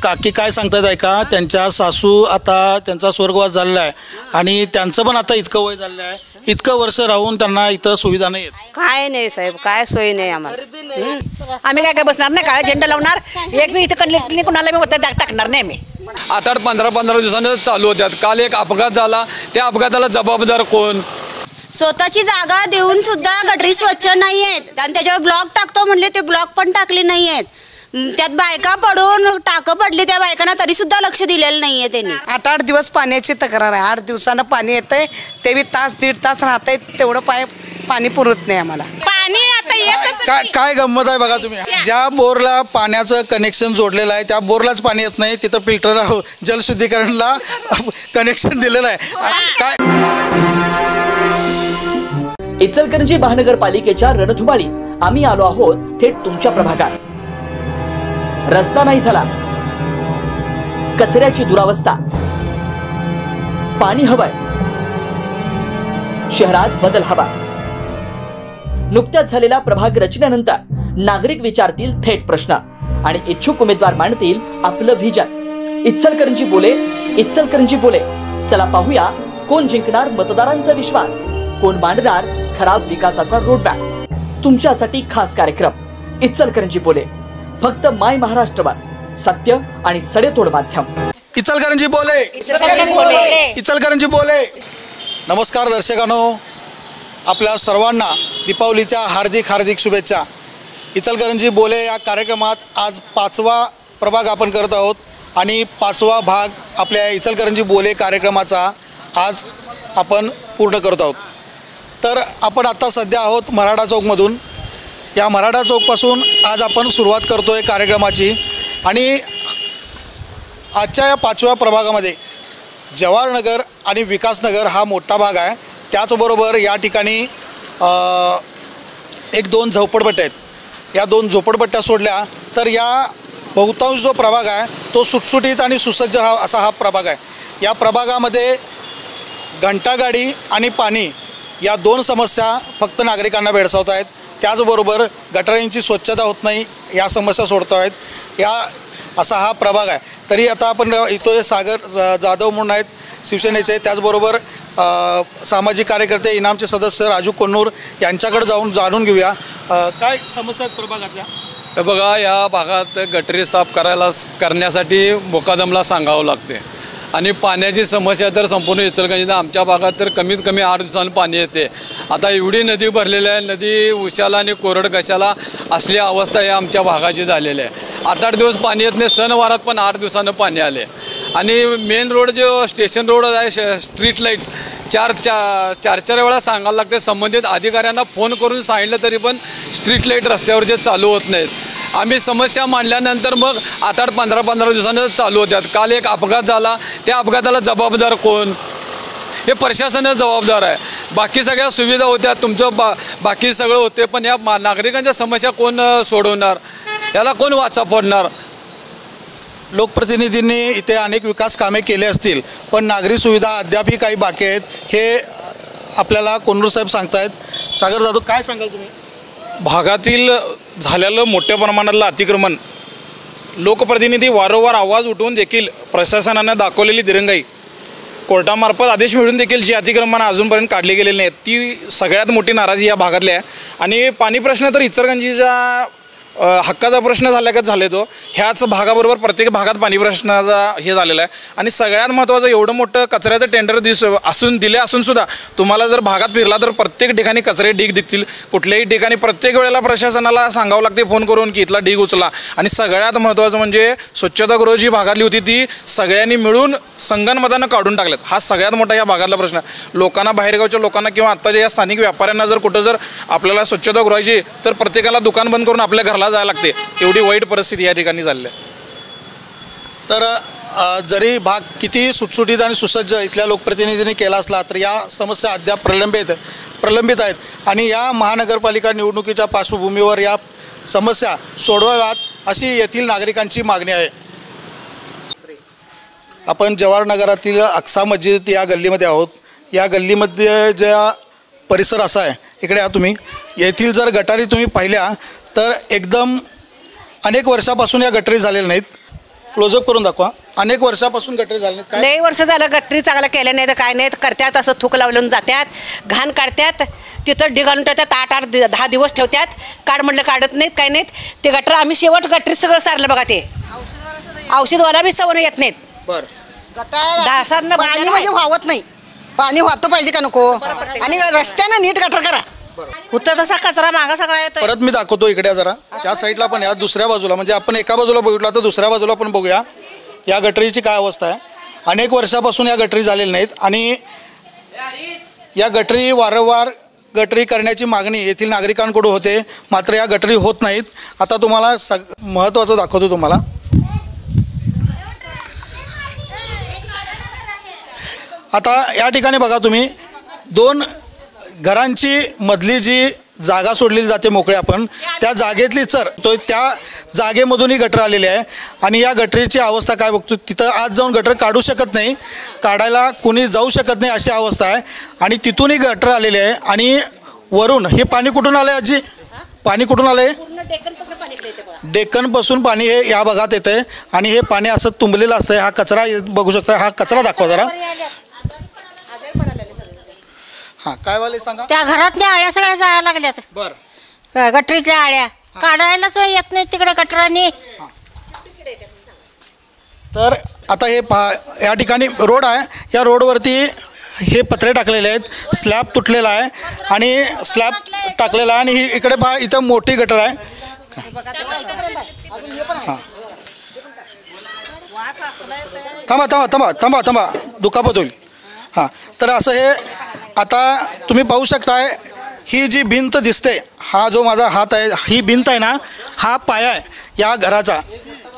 काकी काय सांगतात ऐका, त्यांच्या सासू आता त्यांचा स्वर्गवास झालेला आहे आणि त्यांचं पण आता इतकं वय झालेलं आहे, इतकं वर्ष राहून त्यांना इथं सुविधा नाही आहेत. काय नाही साहेब, काय सोय नाही आम्हाला. आम्ही काय बसणार नाही, काळा झेंडा लावणार, एक मी इथं कणली कुणाला मी होतं टाकणार नाही आम्ही. 8-8 15-15 दिवसानं चालू होत्यात. काल एक अपघात झाला, त्या अपघाताला जबाबदार कोण? स्वतःची जागा देऊन सुद्धा गटरी स्वच्छ नाही आहेत आणि त्याच्यावर ब्लॉक टाकतो म्हणले, ते ब्लॉक पण टाकले नाही आहेत. त्यात बायका पडून टाकं पडली त्या बायकांना, तरी सुद्धा लक्ष दिलेलं नाहीये त्यांनी. 8-8 दिवस पाण्याची तक्रार आहे. 8 दिवसानं पाणी येतंय, ते बी तास दीड तास राहतंय, तेवढं पाणी पुरत नाही आम्हाला. पाणी आता येतच काय काय गंमत आहे बघा तुम्ही, ज्या बोरला पाण्याचं कनेक्शन जोडलेलं आहे त्या बोरलाच पाणी येत नाही, तिथं फिल्टर जलशुद्धीकरणला कनेक्शन दिलेलं आहे. काय इचलकरंजी महानगरपालिकेच्या रणधुमाळी आम्ही आलो आहोत थेट तुमच्या प्रभागात. रस्ता नाही झाला, कचऱ्याची दुरावस्था, पाणी हवंय, शहरात बदल हवा. नुकत्याच झालेल्या प्रभाग रचनेनंतर नागरिक विचारतील थेट प्रश्न आणि इच्छुक उमेदवार मांडतील आपलं व्हिजन. इचलकरंजी बोले, इचलकरंजी बोले. चला पाहूया कोण जिंकणार मतदारांचा विश्वास, कोण मांडणार खराब विकासाचा रोडमॅप. तुमच्यासाठी खास कार्यक्रम इचलकरंजी बोले, फक्त माय महाराष्ट्रवर, सत्य आणि सडेतोड माध्यम. इचलकरंजी बोले, इचलकरंजी बोले. नमस्कार दर्शकांनो, आपल्या सर्वांना दीपावलीच्या हार्दिक हार्दिक शुभेच्छा. इचलकरंजी बोले या कार्यक्रमात आज 5वा प्रभाग आपण करत आहोत आणि 5वा भाग आपल्या इचलकरंजी बोले कार्यक्रमाचा आज आपण पूर्ण करत आहोत. तर आपण आत्ता सध्या आहोत मराठा चौकमधून. या मराठा चौकपासून आज आपण सुरुवात करतो आहे कार्यक्रमाची आणि आजच्या या 5व्या प्रभागामध्ये जवाहरनगर आणि विकासनगर हा मोठा भाग आहे. त्याचबरोबर या ठिकाणी 1-2 झोपडपट्ट्या आहेत. या 2 झोपडपट्ट्या सोडल्या तर या बहुतांश जो प्रभाग आहे तो सुटसुटीत आणि सुसज्ज असा हा प्रभाग आहे. या प्रभागामध्ये घंटागाडी आणि पाणी या 2 समस्या फक्त नागरिकांना भेडसावत आहेत. त्याचबरोबर गटारींची स्वच्छता होत नाही, या समस्या सोडतो आहेत. या असा हा प्रभाग आहे. तरी आता आपण इथं सागर जाधव म्हणून आहेत शिवसेनेचे, त्याचबरोबर सामाजिक कार्यकर्ते इनामचे सदस्य राजू कोन्नूर यांच्याकडे जाणून घेऊया काय समस्या आहेत प्रभागातल्या. बघा, या भागात गटरी साफ करण्यासाठी मुकादमला सांगावं लागते आणि पाण्याची समस्या तर संपूर्ण इचलकरंजीत आमच्या भागात तर कमीत कमी 8 दिवसांनी पाणी येते. आता एवढी नदी भरलेली आहे, नदी उशाला आणि कोरड कशाला असली अवस्था या आमच्या भागाची झालेली आहे. 8-8 दिवस पाणी येत नाही, सणवारात पण 8 दिवसानं पाणी आले. आणि मेन रोड जो स्टेशन रोड आहे, स्ट्रीट लाईट 4 वेळा सांगायला लागते. संबंधित अधिकाऱ्यांना फोन करून सांगितलं तरी पण स्ट्रीट लाईट रस्त्यावरचे चालू होत नाहीत. आम्ही समस्या मांडल्यानंतर मग 8-8 15-15 दिवसानं चालू होत्यात. काल एक अपघात झाला, त्या अपघाताला जबाबदार कोण? हे प्रशासनच जबाबदार आहे. बाकी सगळ्या सुविधा होत्या, तुमचं बाकी सगळं होते, पण या नागरिकांच्या समस्या कोण सोडवणार? याला कोण वाचा फोडणार? लोकप्रतिनिधींनी इथे अनेक विकास कामे केले असतील, पण नागरी सुविधा अद्यापही काही बाकी आहेत, हे आपल्याला कोन्नूर साहेब सांगतायत. सागर जाधव, काय सांगाल तुम्ही? भागातील झालेलं मोठ्या प्रमाणातलं अतिक्रमण, लोकप्रतिनिधी वारंवार आवाज उठवून देखील प्रशासनानं दाखवलेली दिरंगाई, कोर्टामार्फत आदेश मिळून देखील जी अतिक्रमणं अजूनपर्यंत काढली गेलेली नाहीत, ती सगळ्यात मोठी नाराजी या भागातली आहे. आणि पाणी प्रश्न तर इचलकरंजीच्या हक्काचा प्रश्न झाल्यागत झाले. तो ह्याच भागाबरोबर प्रत्येक भागात पाणी प्रश्नाचा हे झालेला आहे. आणि सगळ्यात महत्त्वाचं, एवढं मोठं कचऱ्याचं टेंडर दिले असून सुद्धा तुम्हाला जर भागात फिरला तर प्रत्येक ठिकाणी कचरे ढीग दिसतील. कुठल्याही ठिकाणी प्रत्येक वेळेला प्रशासनाला सांगावं लागते फोन करून की इथला ढीग उचला. आणि सगळ्यात महत्त्वाचं म्हणजे स्वच्छतागृह जी भागातली होती ती सगळ्यांनी मिळून संगनमतानं काढून टाकल्यात. हा सगळ्यात मोठा या भागातला प्रश्न. लोकांना, बाहेरगावच्या लोकांना किंवा आत्ताच्या या स्थानिक व्यापाऱ्यांना जर कुठं जर आपल्याला स्वच्छतागृहाची, तर प्रत्येकाला दुकान बंद करून आपल्या घरला जायला लागते. एवढी वाईट परिस्थिती या ठिकाणी झाली आहे. तर जरी भाग किती सुटसुटीत आणि सुसज्ज इथल्या लोकप्रतिनिधींनी केला असला तर या समस्या अद्याप प्रलंबित आहेत. आणि या महानगरपालिका निवडणुकीच्या पार्श्वभूमीवर या समस्या सोडवाव्यात अशी येथील नागरिकांची मागणी आहे. आपण जवाहरनगरातील अक्सा मस्जिद या गल्लीमध्ये आहोत. या गल्लीमध्ये ज्या परिसर असा आहे, इकडे या तुम्ही, येथील जर गटारी तुम्ही पाहिल्या तर एकदम अनेक वर्षापासून या गटारी झालेल्या नाहीत. क्लोजअप करून दाखवा. अनेक वर्षापासून गटरी झाले नाहीत. काय लई वर्ष झालं गटरी चांगलं केलं नाही तर काय नाही करतात असं थूक लावून जातात घाण काढतात तिथं ढिगाणून ठेवतात 8-10 दिवस ठेवतात काढ म्हटलं काढत नाहीत काय नाहीत ते गटर आम्ही शेवट गटरीत सगळं सारलं बघा ते औषधवाला बी सवय येत नाहीत. बरं डासांना पाणी म्हणजे व्हावत नाही पाणी वाहतो पाहिजे का नको आणि रस्त्यानं नीट गटर करा. उत्तर तसा कचरा मागा सगळा येतो. परत मी दाखवतो इकडे जरा त्या साईडला पण या दुसऱ्या बाजूला म्हणजे आपण एका बाजूला बघितलं तर दुसऱ्या बाजूला पण बघूया या गटरीची काय अवस्था आहे. अनेक वर्षापासून या गटरी झालेल्या नाहीत आणि या गटरी वारंवार गटरी करण्याची मागणी येथील नागरिकांकडून होते मात्र या गटरी होत नाहीत. आता तुम्हाला महत्त्वाचं दाखवतो तुम्हाला. आता या ठिकाणी बघा तुम्ही 2 घरांची मधली जी जागा सोडलेली जाते मोकळी आपण त्या जागेतली तो त्या जागेमधूनही गटर आलेली आहे आणि या गटरीची अवस्था काय बघतो तिथं आज जाऊन गटर काढू शकत नाही काढायला कोणी जाऊ शकत नाही अशी अवस्था आहे आणि तिथूनही गटर आलेली आहे आणि वरून हे पाणी कुठून आलं आहे आजी पाणी कुठून आलं आहे डेक्कनपासून पाणी हे या भागात येतं आहे आणि हे पाणी असं तुंबलेलं असतं. हा कचरा बघू शकता हा कचरा दाखवा जरा. हां काय वाले सांगा. त्या घरातल्या आळ्या सगळ्या जायला लागल्यात बरं गटरीतल्या आळ्या काढायलाच येत नाही तिकडे गटरांनी. तर आता हे या ठिकाणी रोड आहे या रोडवरती हे पत्रे टाकलेले आहेत स्लॅब तुटलेला आहे आणि स्लॅब टाकलेला आहे आणि ही इकडे इथं मोठी गटर आहे. हां थांबा थांबा थांबा थांबा थांबा दुखापत होईल. हां तर असं हे आता तुम्ही पाहू शकताय ही जी भिंत दिसते हा जो माझा हात आहे ही भिंत आहे ना हा पाया आहे या घराचा.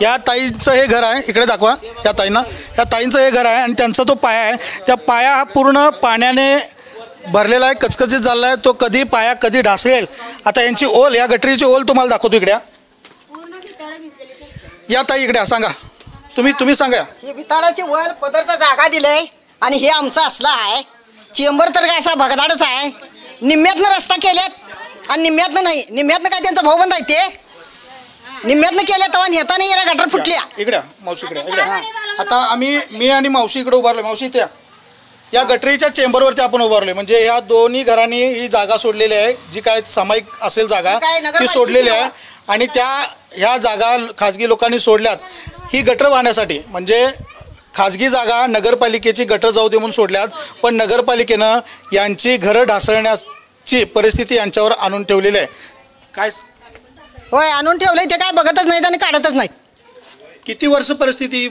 या ताईंचं हे घर आहे इकडे दाखवा या ताईंचं हे घर आहे आणि त्यांचा तो पाया आहे त्या पाया हा पूर्ण पाण्याने भरलेला आहे कचकचीत झालेला आहे. तो कधी पाया कधी ढासळेल. आता यांची ओल या गटरीची ओल तुम्हाला दाखवतो इकडे या ताई इकडे सांगा तुम्ही सांगा. ही भिताडाची वर पदरचा जागा दिलंय आणि हे आमचा असला आहे चेंबर तर काय असा भगदाडच आहे. निम्म्यातनं रस्ता केल्यात आणि निम्म्यातनं नाही निम्म्यातनं काय त्यांचा भाऊबंद आहे ते निम्म्यातनं केल्या तेव्हा नेता नाही गटर फुटल्या. इकडे मावशी इकडे आता मी आणि मावशी इकडे उभारलोय. मावशी इथे या गटरीच्या चेंबरवरती आपण उभारलोय म्हणजे या दोन्ही घरांनी ही जागा सोडलेली आहे जी काय सामायिक असेल जागा ती सोडलेली आहे आणि ह्या जागा खाजगी लोकांनी सोडल्यात ही गटर वाहण्यासाठी म्हणजे खाजगी जागा नगरपालिकेची गटर जाऊ दे म्हणून सोडल्यात पण नगरपालिकेनं यांची घरं ढासळण्याची परिस्थिती यांच्यावर आणून ठेवलेली आहे. काय होय आणून ठेवलंय ते काय बघतच नाहीत आणि काढतच नाहीत. किती वर्ष परिस्थिती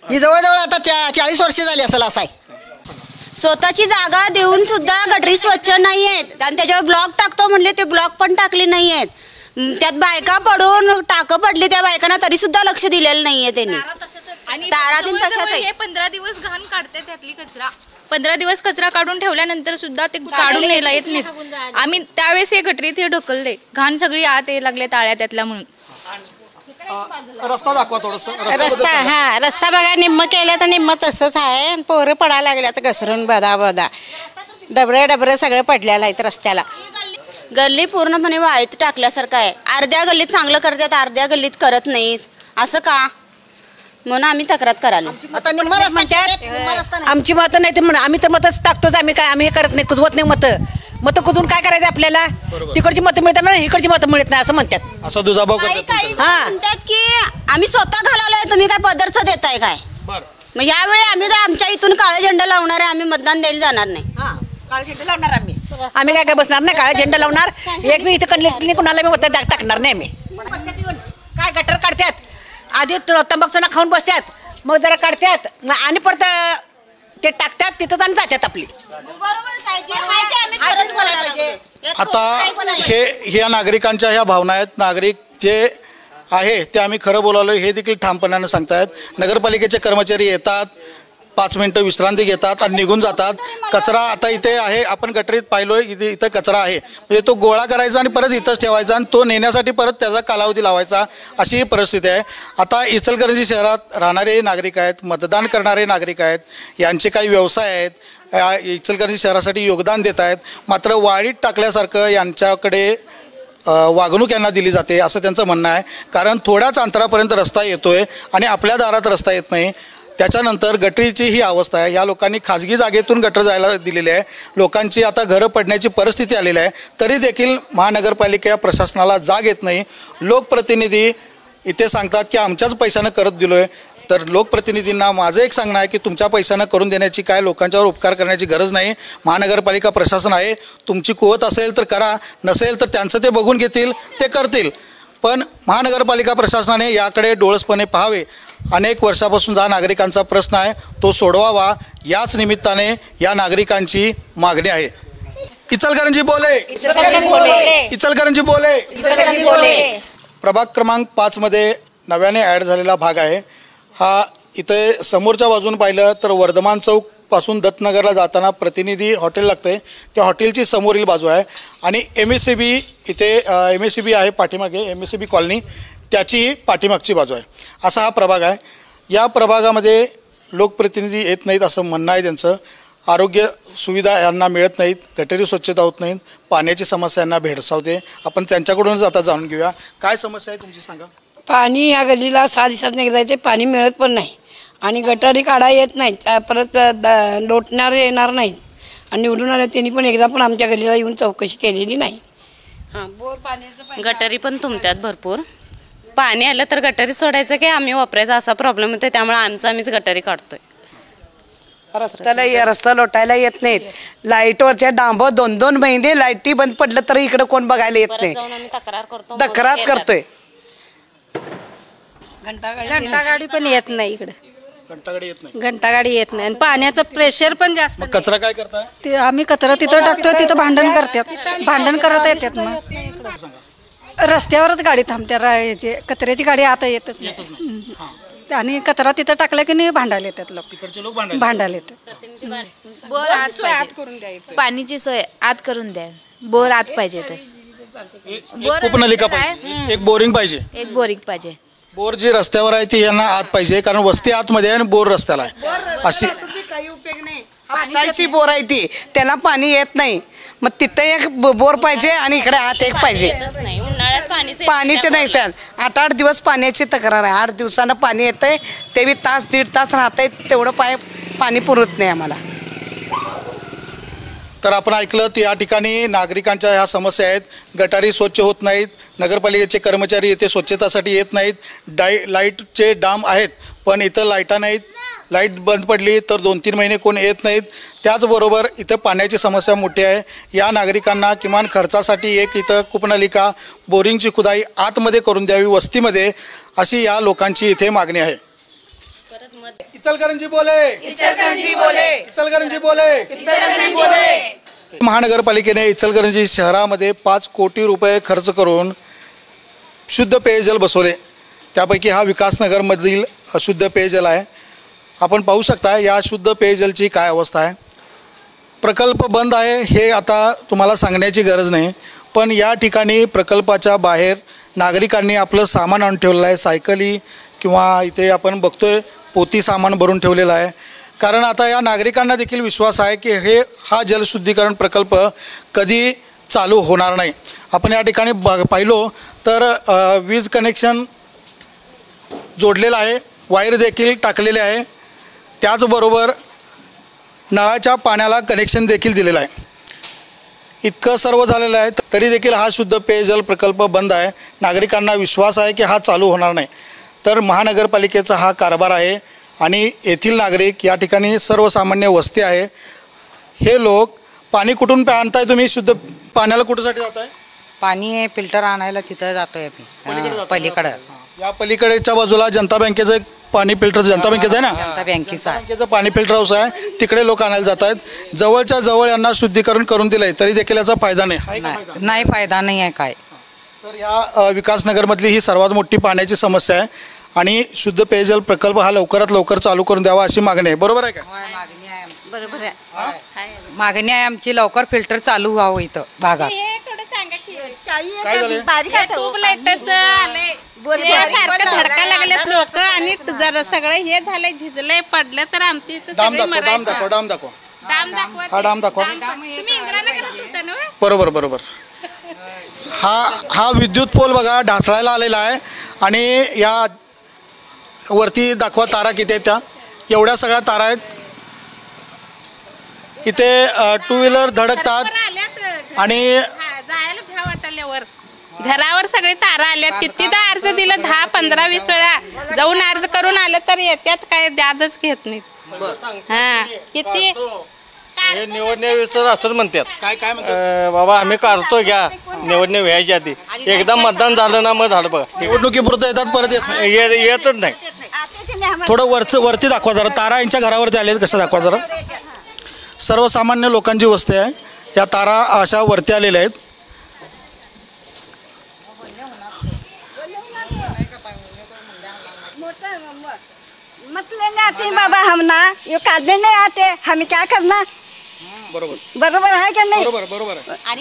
ही जवळजवळ आता 40 वर्ष झाली असेल असं आहे. स्वतःची जागा देऊन सुद्धा गटरी स्वच्छ नाही आहेत आणि त्याच्यावर ब्लॉक टाकतो म्हणले ते ब्लॉक पण टाकले नाही आहेत. त्यात बायका पडून टाकं पडली त्या बायकांना तरी सुद्धा लक्ष दिलेलं नाहीये त्यांनी. आणि तारातीन तशाच आहे. 15 दिवस घाण काढते त्यातली कचरा 15 दिवस कचरा काढून ठेवल्यानंतर सुद्धा ते काढून नेला येत नाहीत. आम्ही त्यावेळेस हे गटरीत हे ढकलले घाण सगळी आत ये लागले ताळ्या त्यातल्या म्हणून. रस्ता दाखवा थोडस रस्ता बघा निम्म केलं तर निम्म तसंच आहे. पोरं पडायला लागल्यात घसरून बदा डबरे सगळं पडलेलं आहेत रस्त्याला. गल्ली पूर्णपणे वाळीत टाकल्यासारखं आहे. अर्ध्या गल्लीत चांगलं करतात अर्ध्या गल्लीत करत नाहीत असं का म्हणून आम्ही तक्रार करायला. आता निम्म रस्ता केल्यात, आमची मतं नाही ते म्हणून आम्ही तर मतच टाकतोच आम्ही काय आम्ही हे करत नाही कुजवत नाही मतं कुजून काय करायचं आपल्याला. तिकडची मतं मिळतात ना इकडची मतं मिळत नाही असं म्हणतात. असं दुजाभाव काही करतात. म्हणतात की आम्ही स्वतः घालवलंय तुम्ही काय पदरचं देताय काय. मग यावेळी आम्ही जर आमच्या इथून काळा झेंडा लावणार आहे आम्ही मतदान द्यायला जाणार नाही. काळा झेंडा लावणार आम्ही काय बसणार नाही काळा झेंडा लावणार एक बी इथं कणली कुणाला मी मत टाकणार नाही आम्ही. काय गटर काढतात आधी तंबाखूना खाऊन बसतात मग जरा काढतात आणि परत ते टाकतात तिथं आणि जातात आपली. आता ह्या नागरिकांच्या ह्या भावना आहेत. नागरिक जे आहे ते आम्ही खरं बोलावलो हे देखील ठामपणाने सांगतायत. नगरपालिकेचे कर्मचारी येतात 5 मिनिटं विश्रांती घेतात आणि निघून जातात. कचरा आता इथे आहे आपण गटरीत पाहिलोय इथं कचरा आहे म्हणजे तो गोळा करायचा आणि परत इथंच ठेवायचा आणि तो नेण्यासाठी परत त्याचा कालावधी लावायचा अशी ही परिस्थिती आहे. आता इचलकरंजी शहरात राहणारे नागरिक आहेत मतदान करणारे नागरिक आहेत यांचे काही व्यवसाय आहेत इचलकरंजी शहरासाठी योगदान देत आहेत मात्र वाळीत टाकल्यासारखं यांच्याकडे वागणूक यांना दिली जाते असं त्यांचं म्हणणं आहे. कारण थोड्याच अंतरापर्यंत रस्ता येतो आहे आणि आपल्या दारात रस्ता येत नाही. त्याच्यानंतर गटरीची ही अवस्था आहे. या लोकांनी खाजगी जागेतून गटर जायला दिलेले आहे. लोकांची आता घरं पडण्याची परिस्थिती आलेली आहे. तरी देखील महानगरपालिका प्रशासनाला जाग येत नाही. लोकप्रतिनिधी इथे सांगतात की आमच्याच पैशानं करत दिलो आहे. तर लोकप्रतिनिधींना माझं एक सांगणं आहे की तुमच्या पैशानं करून देण्याची काय लोकांच्यावर उपकार करण्याची गरज नाही. महानगरपालिका प्रशासन आहे. तुमची कुवत असेल तर करा, नसेल तर त्यांचं ते बघून घेतील, ते करतील. पण महानगरपालिका प्रशासनाने याकडे डोळसपणे पाहावे. अनेक वर्षापासून हा नागरिकांचा प्रश्न आहे, तो सोडवावा. याच निमित्ताने या नागरिकांची मागणी आहे. इचलकरंजी बोले, इचलकरंजी बोले. प्रभाग क्रमांक 5मध्ये नव्याने ॲड झालेला भाग आहे हा. इथे समोरच्या बाजूने पाहिलं तर वर्धमान चौकपासून दत्तनगरला जाताना प्रतिनिधी हॉटेल लागतं आहे. त्या हॉटेलची समोरील बाजू आहे आणि MSCB इथे MSCB आहे पाठीमागे, MSCB कॉलनी, त्याची पाठीमागची बाजू आहे. असा हा प्रभाग आहे. या प्रभागामध्ये लोकप्रतिनिधी येत नाहीत असं म्हणणं आहे त्यांचं. आरोग्य सुविधा यांना मिळत नाहीत, गटारी स्वच्छता होत नाहीत, पाण्याची समस्या यांना भेडसावते. आपण त्यांच्याकडूनच आता जाणून घेऊया काय समस्या आहे तुमची, सांगा. पाणी या गल्लीला 6 दिवसात एकदा येते, पाणी मिळत पण नाही आणि गटारी काढा येत नाहीत, परत लोटणार येणार नाहीत आणि निवडून आले त्यांनी पण एकदा पण आमच्या गल्लीला येऊन चौकशी केलेली नाही. बोर पाण्याचं गटारी पण तुंबतात भरपूर. पाणी आलं तर गटारी सोडायचं की आम्ही वापरायचा असा प्रॉब्लेम होतो. त्यामुळे आम्हीच गटारी काढतोय. रस्ता लोटायला येत नाहीत. लाईटवरच्या डांब 2-2 महिने लाईटी बंद पडलं तर इकडे कोण बघायला येत नाही. तक्रार करतोय. घंटागाडी पण येत नाही इकडे. घंटागाडी येत नाही. घंटागाडी येत नाही आणि पाण्याचं प्रेशर पण जास्त. मग कचरा काय करताय? ते आम्ही कचरा तिथं टाकतो, तिथं भांडण करतात, भांडण करत येतात. मग रस्त्यावरच गाडी थांबते. कचऱ्याची गाडी आता येतच नाही आणि कचरा तिथं टाकला की नाही भांडायला येतात लोक. तिकडचे लोक भांडायला येतात. बोर आत करून द्या, पाणीची सोय आत करून द्या. बोर आत पाहिजे तर उपनलिका पाहिजे, एक बोरिंग पाहिजे, एक बोरिंग पाहिजे. बोर जी रस्त्यावर आहे ती यांना आत पाहिजे, कारण वस्ती आतमध्ये आहे आणि बोर रस्त्याला आहे. अशी काही उपयोग नाही. हापसाची बोर आहे ती, त्याला पाणी येत नाही. मग तिथं एक बोर पाहिजे आणि इकडे आत एक पाहिजे. पाणीचे नाही सर. 8-8 दिवस पाण्याची तक्रार आहे. 8 दिवसानं पाणी येतंय, ते बी तास 1.5 तास राहतंय. तेवढं पाणी पुरत नाही आम्हाला. तर आपण ऐकलं तर या ठिकाणी नागरिकांच्या ह्या समस्या आहेत. गटारी स्वच्छ होत नाहीत, नगरपालिकेचे कर्मचारी इथे स्वच्छतासाठी येत नाहीत, लाईटचे डाम आहेत पण इथं लाईटा नाहीत. लाईट बंद पडली तर 2-3 महिने कोण येत नाहीत. त्याचबरोबर इथं पाण्याची समस्या मोठी आहे. या नागरिकांना किमान खर्चासाठी एक इथं कूपनलिका, बोरिंगची खुदाई आतमध्ये करून द्यावी वस्तीमध्ये, अशी या लोकांची इथे मागणी आहे. इचलकरंजी बोले, इचलकरंजी बोले, इचलकरंजी बोले, इचलकरंजी बोले. महानगरपालिकेने इचलकरंजी शहरामध्ये 5 कोटी रुपये खर्च करून शुद्ध पेयजल बसवले. त्यापैकी हा विकासनगरमधील शुद्ध पेयजल आहे. आपण पाहू शकता या शुद्ध पेयजलची काय अवस्था आहे. प्रकल्प बंद आहे हे आता तुम्हाला सांगण्याची गरज नाही, पण या ठिकाणी प्रकल्पाच्या बाहेर नागरिकांनी आपलं सामान आणून ठेवलेलं आहे. सायकली किंवा इथे आपण बघतोय पोती सामान भरून ठेवलेलं आहे. कारण आता या नागरिकांना देखील विश्वास आहे की हा जलशुद्धीकरण प्रकल्प कधी चालू होणार नाही. आपण या ठिकाणी पाहिलो तर वीज कनेक्शन जोडलेलं आहे, वायर देखील टाकलेले आहे, त्याचबरोबर नळाच्या पाण्याला कनेक्शन देखील दिलेलं आहे. इतकं सर्व झालेलं आहे तरी देखील हा शुद्ध पेयजल प्रकल्प बंद आहे. नागरिकांना विश्वास आहे की हा चालू होणार नाही. तर महानगरपालिकेचा हा कारभार आहे आणि येथील नागरिक, या ठिकाणी सर्वसामान्य वस्ती आहे. हे लोक पाणी कुठून आणताय तुम्ही? शुद्ध पाण्याला कुठसाठी जात आहे? पाणी फिल्टर आणायला तिथं जातोय आम्ही पलीकडे. या पलीकडेच्या बाजूला जनता बँकेचं एक पाणी फिल्टर, जनता बँकेचं आहे ना, जनता बँकेचं पाणी फिल्टर हाऊस आहे, तिकडे लोक आणायला जात आहेत. जवळच्या जवळ यांना शुद्धीकरण करून दिलंय तरी देखील याचा फायदा नाही. नाही फायदा नाही आहे काय. तर या विकासनगरमधली ही सर्वात मोठी पाण्याची समस्या आहे आणि शुद्ध पेयजल प्रकल्प हा लवकरात लवकर चालू करून द्यावा अशी मागणी आहे. बरोबर आहे का? बरोबर आहे. मागणी आहे आमची, लवकर फिल्टर चालू व्हावं इथं भागात. काय झालं? धडका लागलेत लोक आणि जरा सगळं हे झालंय, भिजलंय, पडलं तर आमची डाम दाखवा, डाम दाखवा, डाम दाखवा, हा डाम दाखवा. बरोबर बरोबर. हा विद्युत पोल बघा ढासळायला आलेला आहे आणि या वरती दाखवा तारा किती आहेत त्या एवढ्या सगळ्या तारा आहेत. इथे टू व्हीलर धडकतात आणि जायला भ्या वाटल्यावर घरावर सगळे तारा आल्यात. कितीदा अर्ज दिलं 10, 15, 20 वेळा जाऊन अर्ज करून आलं तर येत्यात काय जादच घेत नाहीत. हा किती निवडणुकीचं असंच म्हणतात काय बाबा आम्ही काढतो घ्या निवडणूक व्हायच्या आधी एकदा मतदान झालं ना मग झालं बघा. निवडणुकीपुरतं येतात परत येतच नाही. थोडं वरती दाखवा जरा तारा यांच्या घरावरती आले कसं दाखवा जरा. सर्वसामान्य लोकांची वस्ती आहे. या तारा अशा वरती आलेल्या आहेत. मत लेने आते हैं बाबा हम ना ये काटने नहीं आते हमें क्या करना. बरोबर है क्या नहीं. बरोबर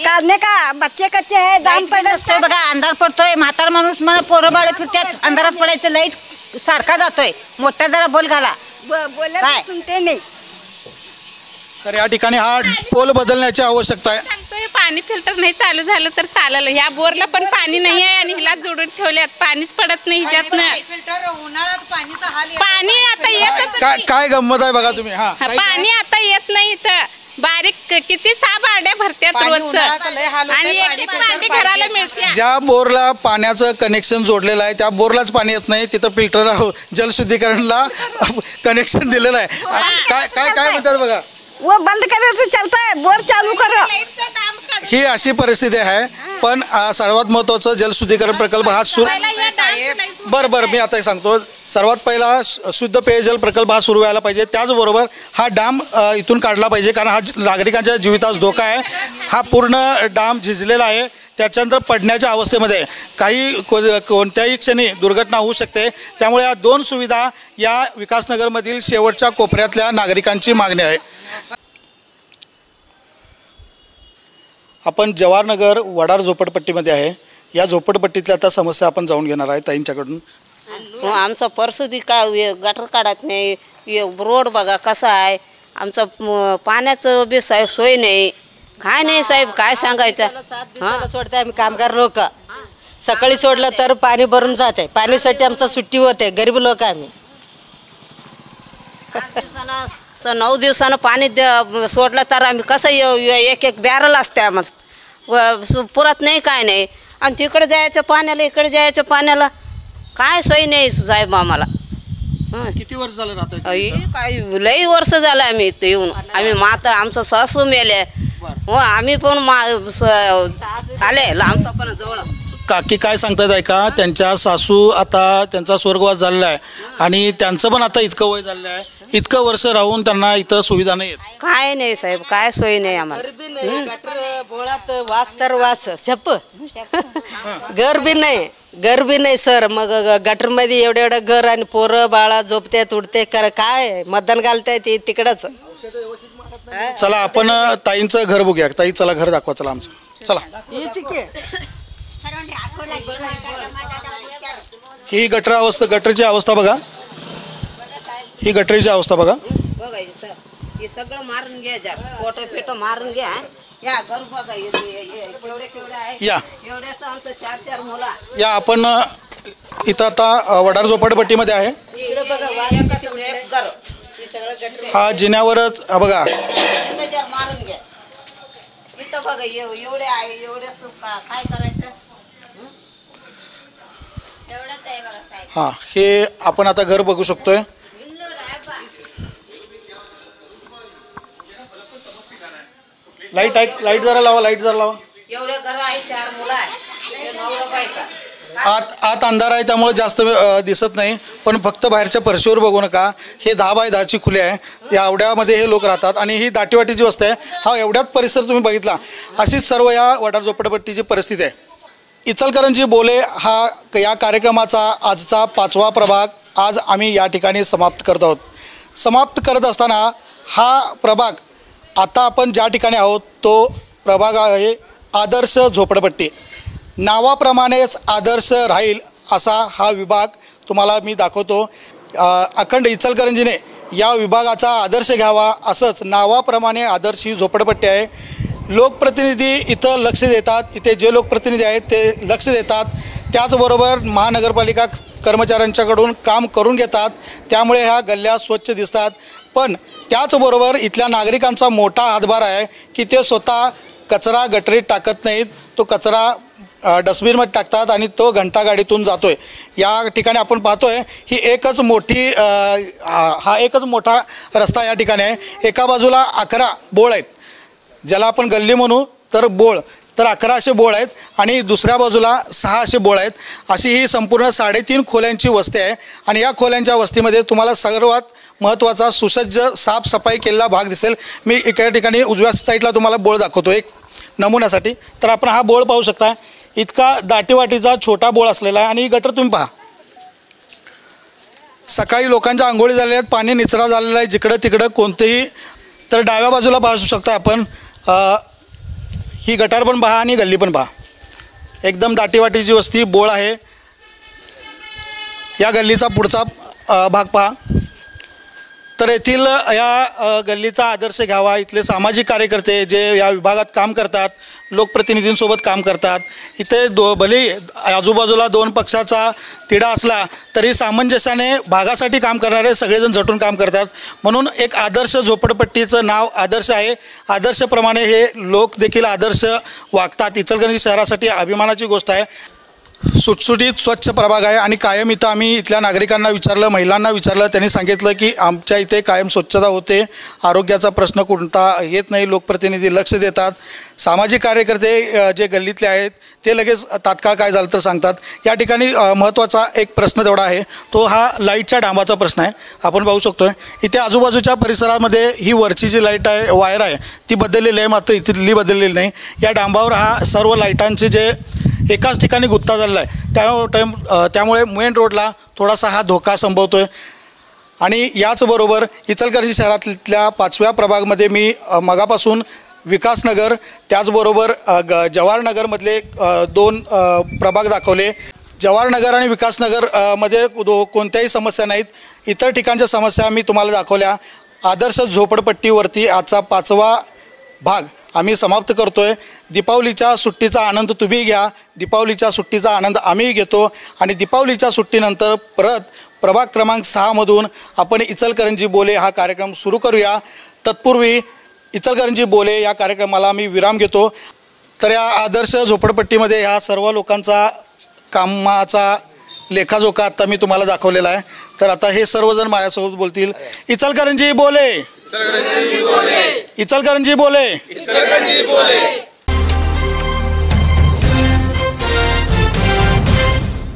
काटने का बच्चे कच्चे है दाम पडतोय बघा अंधार पडतोय. म्हातार माणूस मला पोरं बाळे फिरतात अंधारात पडायचं लाईट सारखा जातोय. मोठा जरा बोल घाला. बोले सुनते नहीं. तर या ठिकाणी हा पोल बदलण्याची आवश्यकता आहे. सांगतोय पाणी फिल्टर नाही चालू झालं तर चालेल. ह्या बोरला पण पाणी नाही आहे आणि हिला जोडून ठेवल्यात पाणीच पडत नाही ह्याच्यातनं. पाणी आता येतच काय गंमत आहे बघा तुम्ही. पाणी आता येत नाही इथं. बारीक किती 6 बारड्या भरत्यात रोजचं आणि एक बालदी घराला मिळते. ज्या बोरला पाण्याचं कनेक्शन जोडलेलं आहे त्या बोरलाच पाणी येत नाही. तिथं फिल्टर जलशुद्धीकरणला कनेक्शन दिलेलं आहे. काय म्हणतात बघा. वो बंद करायचं चलता है बोर चालू करा. ही अशी परिस्थिती आहे. पण सर्वात महत्त्वाचं जलशुद्धीकरण प्रकल्प हा बरं मी आता सांगतो. सर्वात पहिला शुद्ध पेयजल प्रकल्प हा सुरू व्हायला पाहिजे. त्याचबरोबर हा डाम इथून काढला पाहिजे कारण हा नागरिकांच्या जीवितास धोका आहे. हा पूर्ण डाम झिजलेला आहे. त्याच्यानंतर पडण्याच्या अवस्थेमध्ये काही कोणत्याही क्षणी दुर्घटना होऊ शकते. त्यामुळे या 2 सुविधा या विकासनगरमधील शेवटच्या कोपऱ्यातल्या नागरिकांची मागणी आहे. आपण जवाहरनगर वडार झोपडपट्टीमध्ये आहे. या झोपडपट्टीतल्या आता समस्या आपण जाऊन घेणार आहे ताईंच्याकडून. आमचं परसुदी काय गटर काढत नाही. रोड बघा कसा आहे. आमचं पाण्याचं बी साहेब सोय नाही. काय नाही साहेब काय सांगायचं. सोडते आम्ही कामगार लोक सकाळी सोडलं तर पाणी भरून जाते. पाणीसाठी आमचं सुट्टी होते. गरीब लोक आम्ही. 9 दिवसानं पाणी सोडलं तर आम्ही कसं एक बॅरल असते आम्हाला पुरत नाही काय नाही. आणि तिकडे जायचं पाण्याला इकडे जायचं पाण्याला काय सोय नाही साहेब आम्हाला. किती वर्ष झालं राहत काय लई वर्ष झालं आम्ही इथे येऊन. आम्ही माता आमचं सासू मेले हो. आम्ही पण आले आमचा पण जवळ. काकी काय सांगतात ऐका. त्यांच्या सासू आता त्यांचा स्वर्गवास झालेला आहे आणि त्यांचं पण आता इतकं वय झालेलं आहे. इतकं वर्ष राहून त्यांना इथं सुविधा नाही आहेत. काय नाही साहेब काय सोय नाही आम्हाला. गटर बोळात वास तर वास शप घर बी नाही सर. मग गटरमध्ये एवढं घर आणि पोरं बाळा झोपतात उडते काय मतदान घालतायत तिकडंच. चला आपण ताईंचं घर बघूया. ताई चला घर दाखवा चला आमचं चला. ही गटरची अवस्था बघा. ही गटरीची अवस्था बघा. बघा इथं हे सगळं मारून घ्या. फोटो फेटो मारून घ्या. या घर बघा केवढे आहे. या एवढ्याचं आमचं 4 मुलं. या आपण इथं आता वडार झोपडपट्टीमध्ये आहे. हा जिन्यावरच बघा. मारून घ्या. इथं बघा एवढे आहे. एवढ्याच काय करायचं. एवढंच आहे बघा साहेब. हा हे आपण आता घर बघू शकतोय. लाईट जरा लावा. एवढे घर आहे 4 मुलं आहे. आत अंधार आहे त्यामुळे जास्त दिसत नाही. पण फक्त बाहेरच्या फरशीवर बघू नका. हे 10 बाय 10ची खुले आहे. या एवढ्यामध्ये हे लोक राहतात आणि ही दाटीवाटीची वस्ती आहे. हा एवढ्यात परिसर तुम्ही बघितला. अशीच सर्व या वडार झोपडपट्टीची परिस्थिती आहे. इचलकरंजी बोले हा या कार्यक्रमाचा आजचा 5वा प्रभाग आज आम्ही या ठिकाणी समाप्त करत आहोत. समाप्त करत असताना हा प्रभाग आता आपण ज्या ठिकाणी आहोत तो प्रभाग आहे आदर्श झोपडपट्टी. नावाप्रमाणेच आदर्श राहील असा हा विभाग तुम्हाला मी दाखवतो. अखंड इचलकरंजीने या विभागाचा आदर्श घ्यावा असंच नावाप्रमाणे आदर्श ही झोपडपट्टी आहे. लोकप्रतिनिधी इथं लक्ष देतात, इथे जे लोकप्रतिनिधी आहेत ते लक्ष देतात, त्याचबरोबर महानगरपालिका कर्मचाऱ्यांच्याकडून काम करून घेतात, त्यामुळे ह्या गल्ल्या स्वच्छ दिसतात. पण त्याचबरोबर इथल्या नागरिकांचा मोठा हातभार आहे की ते स्वतः कचरा गटरीत टाकत नाहीत, तो कचरा डस्टबिनमध्ये टाकतात आणि तो घंटागाडीतून जातो आहे. या ठिकाणी आपण पाहतो आहे ही एकच मोठी हा एकच मोठा रस्ता या ठिकाणी आहे. एका बाजूला 11 बोळ आहेत, ज्याला आपण गल्ली म्हणू तर बोळ, तर 11 असे बोळ आहेत आणि दुसऱ्या बाजूला 6 असे बोळ आहेत. अशी ही संपूर्ण 3.5 खोल्यांची वस्ती आहे. आणि या खोल्यांच्या वस्तीमध्ये तुम्हाला सर्वात महत्त्वाचा सुसज्ज साफसफाई केलेला भाग दिसेल. मी एका ठिकाणी उजव्या साईडला तुम्हाला बोळ दाखवतो एक नमुन्यासाठी. तर आपण हा बोळ पाहू शकता, इतका दाटीवाटीचा छोटा बोळ असलेला आहे. आणि ही गटर तुम्ही पहा, सकाळी लोकांच्या आंघोळी झालेल्या आहेत, पाणी निचरा झालेला आहे जिकडं तिकडं कोणतेही. तर डाव्या बाजूला पाहू शकता आपण ही गटार पण पहा आणि गल्ली पण पहा, एकदम दाटीवाटीची वस्ती बोळ आहे. या गल्लीचा पुढचा भाग पहा. तर येथील या गल्लीचा आदर्श घ्यावा. इथले सामाजिक कार्यकर्ते जे या विभागात काम करतात, लोकप्रतिनिधींसोबत काम करतात. इथे भले आजूबाजूला 2 पक्षाचा तिढा असला तरी सामंजस्याने भागासाठी काम करणारे सगळेजण झटून काम करतात. म्हणून एक आदर्श झोपडपट्टीचं नाव आदर्श आहे. आदर्शप्रमाणे हे लोक देखील आदर्श वागतात. इचलकरंजी शहरासाठी अभिमानाची गोष्ट आहे. सुटसुटीत स्वच्छ प्रभाग आहे आणि कायम इथं आम्ही इथल्या नागरिकांना विचारलं, महिलांना विचारलं, त्यांनी सांगितलं की आमच्या इथे कायम स्वच्छता होते, आरोग्याचा प्रश्न कोणता येत नाही, लोकप्रतिनिधी लक्ष देतात. सामाजिक कार्यकर्ते जे गल्लीतले आहेत ते लगेच तात्काळ काय झालं तर सांगतात. या ठिकाणी महत्त्वाचा एक प्रश्न तेवढा आहे, तो हा लाईटच्या डांबाचा प्रश्न आहे. आपण पाहू शकतो इथे आजूबाजूच्या परिसरामध्ये ही वरची जी लाईट आहे, वायर आहे, ती बदललेली आहे, मात्र इथली बदललेली नाही. या डांबावर हा सर्व लाईटांचे जे एकाच ठिकाणी गुत्ता झालेला आहे, त्यामुळे मेन रोडला थोडासा हा धोका संभवतो आहे. आणि याचबरोबर इचलकरंजी शहरातल्या 5व्या प्रभागमध्ये मी मगापासून विकासनगर त्याचबरोबर जवाहरनगरमधले 2 प्रभाग दाखवले. जवाहरनगर आणि विकासनगर मध्ये कोणत्याही समस्या नाहीत. इतर ठिकाणच्या समस्या मी तुम्हाला दाखवल्या. आदर्श झोपडपट्टीवरती आजचा 5वा भाग आम्ही समाप्त करतो आहे. दीपावलीच्या सुट्टीचा आनंद तुम्ही घ्या, दीपावलीच्या सुट्टीचा आनंद आम्हीही घेतो. आणि दीपावलीच्या सुट्टीनंतर परत प्रभाग क्रमांक 6मधून आपण इचलकरंजी बोले हा कार्यक्रम सुरू करूया. तत्पूर्वी इचलकरंजी बोले या कार्यक्रमाला मी विराम घेतो. तर या आदर्श झोपडपट्टीमध्ये ह्या सर्व लोकांचा कामाचा लेखाजोखा आता मी तुम्हाला दाखवलेला आहे. तर आता हे सर्वजण माझ्यासोबत बोलतील. इचलकरंजी बोले, इचलकरंजी बोले, इचलकरंजी बोले.